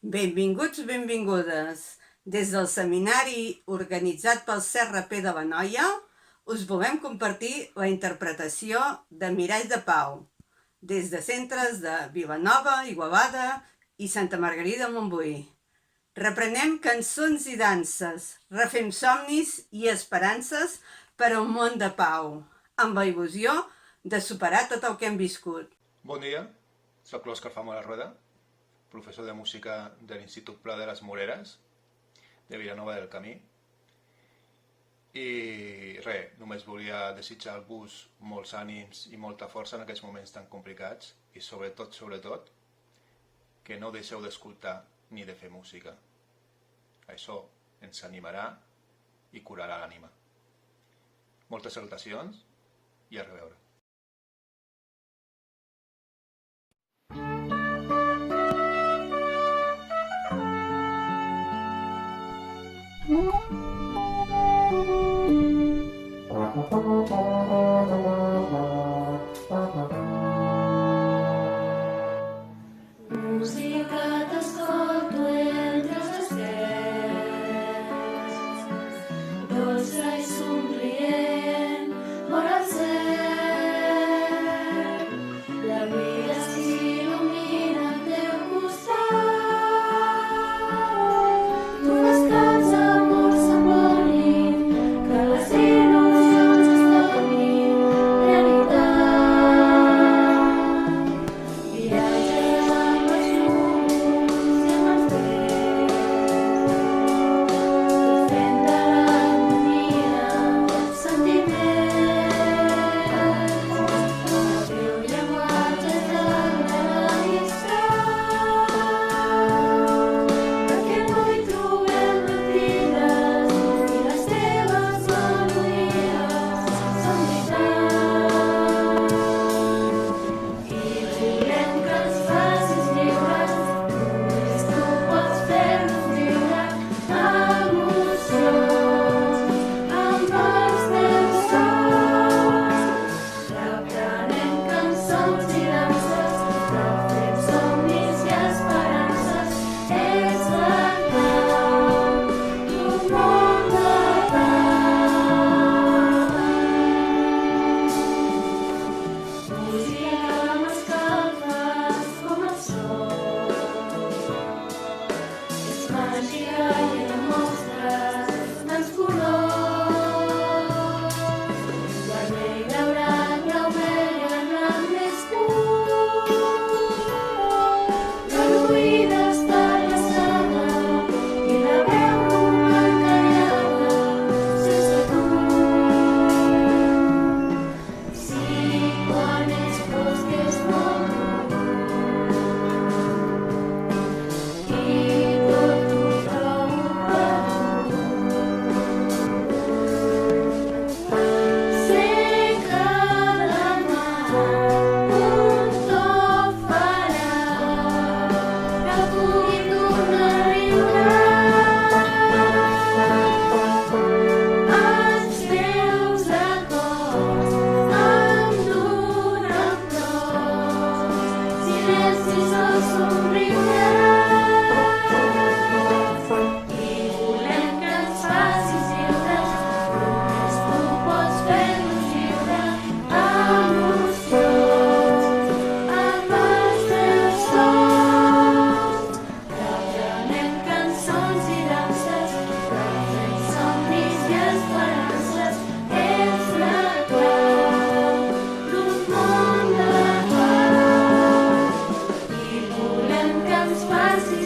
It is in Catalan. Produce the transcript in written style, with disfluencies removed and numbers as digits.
Benvinguts, benvingudes. Des del seminari organitzat pel CRP de l'Anoia, us volem compartir la interpretació de Mirall de Pau, des de centres de Vilanova, Igualada i Santa Margarida de Montbui. Reprenem cançons i danses, refem somnis i esperances per a un món de pau, amb la il·lusió de superar tot el que hem viscut. Bon dia, soc l'Òscar Famo la Rueda, professor de música de l'Institut Pla de les Moreres, de Vilanova del Camí. I res, només volia desitjar-vos molts ànims i molta força en aquests moments tan complicats i sobretot, que no deixeu d'escoltar ni de fer música. Això ens animarà i curarà l'ànima. Moltes salutacions i a reveure. Música t'escolto entre els estels, dolça i somrient, vora el cel. La vida s'il·lumina al teu costat. Tu fas que els amors s'amorin, que les il·lusions es tornin realitat. Viatges amb els llums i amb els vents, tot fent de l'harmonia sentiments. El teu llenguatge és d'agradar i estrany, perquè no hi trobem mentides i les teves melodies són veritat. I volem que ens facis lliures, només tu pots fer-nos viure emocions amb els teus sons. Reprenem cançons i danses, refem somnis i esperances. És la clau d'un món de pau. Música m'escalfes com el sol, és màgica i em mostres tants colors. Vermell, daurat, blau, verge, blanc més pur. Reduïda està glaçada i la veu roman callada sense tu. Sí, quan és fosc és molt dur i tot ho trobo perdut. Sé que demà un toc farà que pugui tornar a riure. Els teus acords em donen flors, silencis al somriure. I volem que ens facis lliures, només tu pots fer-nos viure emocions amb els teus sons. Reprenem cançons i danses, refem somnis i esperances. És la clau d'un món de pau. I volem que ens facis